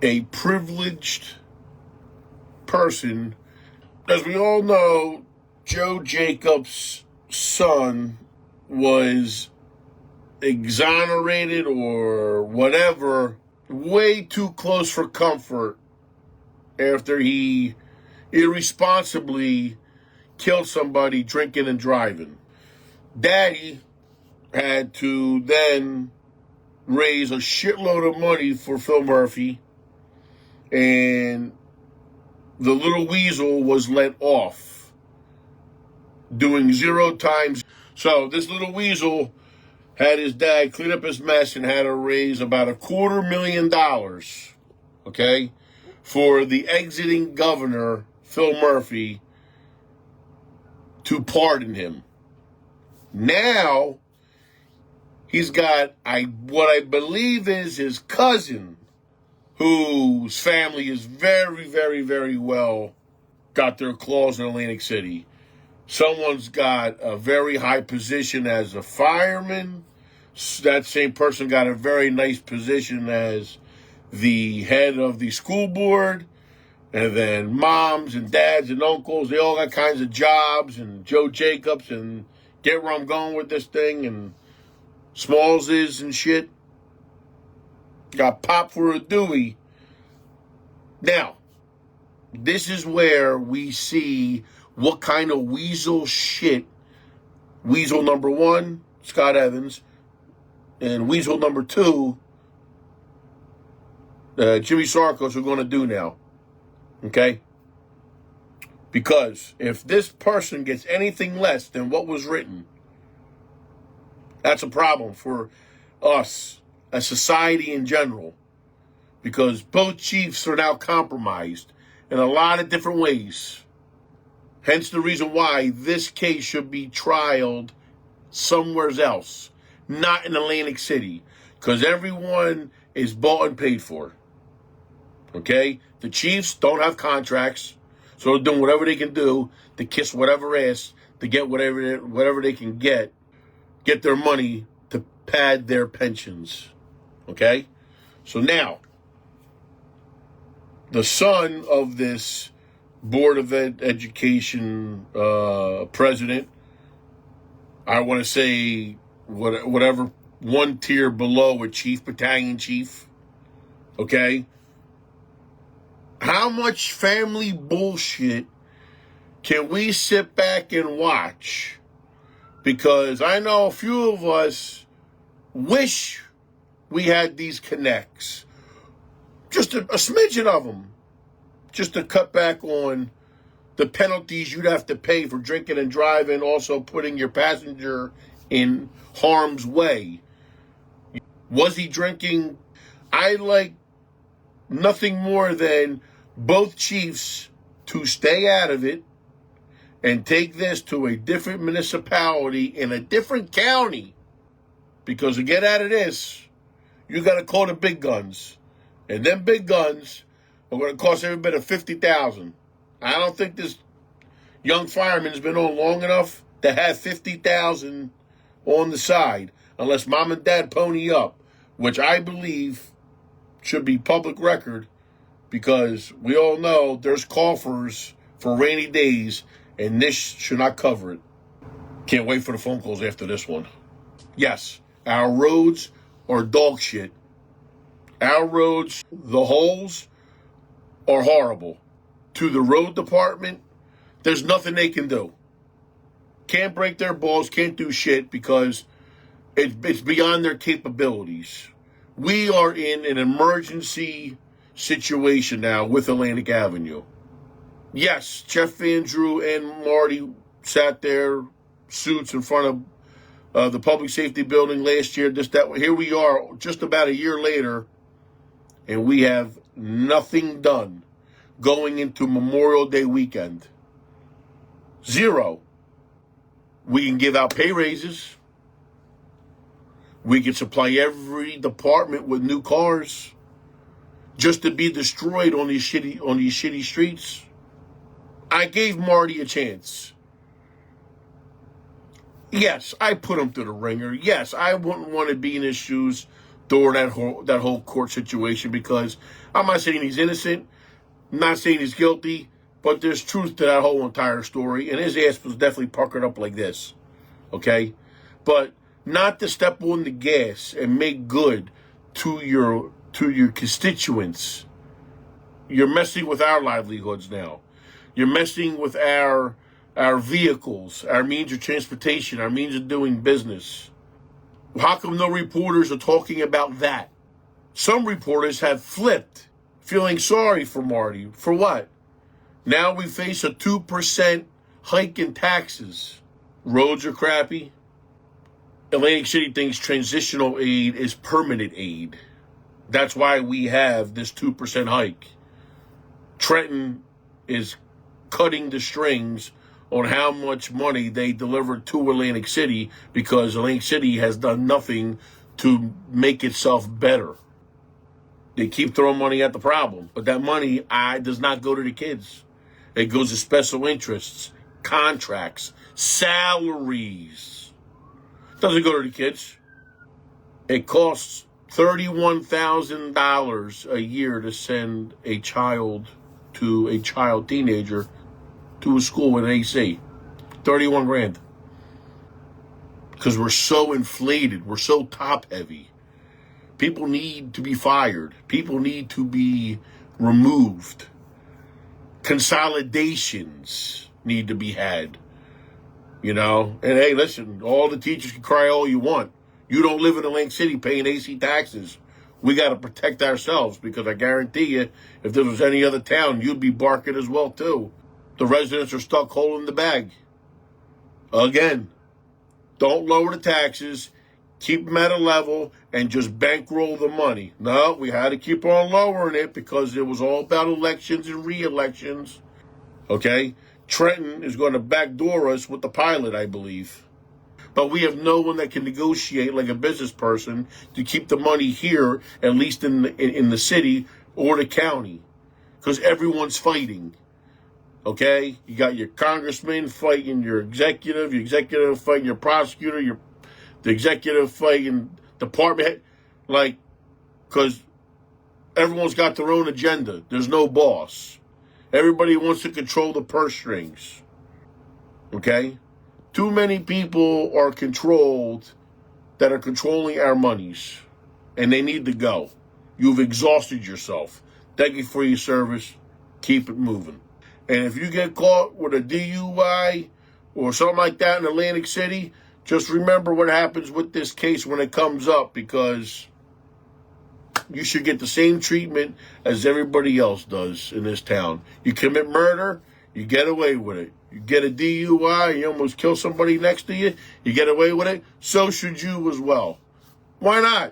a privileged person. As we all know, Joe Jacobs' son was exonerated or whatever, way too close for comfort after he irresponsibly killed somebody drinking and driving. Daddy had to then raise a shitload of money for Phil Murphy, and the little weasel was let off doing 0 times. So this little weasel had his dad clean up his mess and had to raise about $250,000, okay, for the exiting governor, Phil Murphy, to pardon him. Now, he's got what I believe is his cousin, whose family is very, very, very well got their claws in Atlantic City. Someone's got a very high position as a fireman. That same person got a very nice position as the head of the school board. And then moms and dads and uncles, they all got kinds of jobs. And Joe Jacobs, and get where I'm going with this thing, and Smalls is and shit. Got popped for a Dewey. Now, this is where we see what kind of weasel shit weasel number 1, Scott Evans, and weasel number 2, Jimmy Sarkos, are going to do now. Okay? Because if this person gets anything less than what was written, that's a problem for us, as society in general. Because both chiefs are now compromised in a lot of different ways. Hence the reason why this case should be trialed somewhere else, not in Atlantic City, because everyone is bought and paid for. Okay? The Chiefs don't have contracts, so they're doing whatever they can do to kiss whatever ass to get whatever they can get their money to pad their pensions. Okay? So now, the son of this Board of Education president, I want to say whatever, one tier below a chief, battalion chief, okay? How much family bullshit can we sit back and watch? Because I know a few of us wish we had these connects. Just a smidgen of them. Just to cut back on the penalties you'd have to pay for drinking and driving, also putting your passenger in harm's way. Was he drinking? I like nothing more than both chiefs to stay out of it and take this to a different municipality in a different county. Because to get out of this, you got to call the big guns. And them big guns are going to cost every bit of $50,000. I don't think this young fireman's been on long enough to have $50,000 on the side, unless mom and dad pony up, which I believe should be public record, because we all know there's coffers for rainy days, and this should not cover it. Can't wait for the phone calls after this one. Yes, our roads are dog shit. Our roads, the holes are horrible. To the road department, there's nothing they can do. Can't break their balls, can't do shit, because it's beyond their capabilities. We are in an emergency situation now with Atlantic Avenue. Yes, Jeff Andrew and Marty sat there, suits in front of the public safety building last year. Here we are, just about a year later, and we have nothing done going into Memorial Day weekend. 0. We can give out pay raises. We can supply every department with new cars just to be destroyed on these shitty streets. I gave Marty a chance. Yes, I put him through the ringer. Yes, I wouldn't want to be in his shoes, during that whole court situation, because I'm not saying he's innocent, I'm not saying he's guilty, but there's truth to that whole entire story, and his ass was definitely puckered up like this, okay? But not to step on the gas and make good to your constituents. You're messing with our livelihoods now. You're messing with our vehicles, our means of transportation, our means of doing business. How come no reporters are talking about that? Some reporters have flipped, feeling sorry for Marty. For what? Now we face a 2% hike in taxes. Roads are crappy. Atlantic City thinks transitional aid is permanent aid. That's why we have this 2% hike. Trenton is cutting the strings on how much money they deliver to Atlantic City, because Atlantic City has done nothing to make itself better. They keep throwing money at the problem, but that money does not go to the kids. It goes to special interests, contracts, salaries. It doesn't go to the kids. It costs $31,000 a year to send a teenager to a school with an AC. 31 grand. Because we're so inflated. We're so top heavy. People need to be fired. People need to be removed. Consolidations need to be had. You know? And hey, listen, all the teachers can cry all you want. You don't live in Atlantic City paying AC taxes. We got to protect ourselves, because I guarantee you, if this was any other town, you'd be barking as well, too. The residents are stuck holding the bag. Again, don't lower the taxes. Keep them at a level and just bankroll the money. No, we had to keep on lowering it because it was all about elections and re-elections. Okay? Trenton is going to backdoor us with the pilot, I believe. But we have no one that can negotiate like a business person to keep the money here, at least in the city or the county, because everyone's fighting. Okay? You got your congressman fighting your executive fighting your prosecutor, the executive fighting department head, like, because everyone's got their own agenda. There's no boss. Everybody wants to control the purse strings. Okay? Too many people are controlled that are controlling our monies, and they need to go. You've exhausted yourself. Thank you for your service. Keep it moving. And if you get caught with a DUI or something like that in Atlantic City, just remember what happens with this case when it comes up, because you should get the same treatment as everybody else does in this town. You commit murder, you get away with it. You get a DUI, you almost kill somebody next to you, you get away with it. So should you as well. Why not?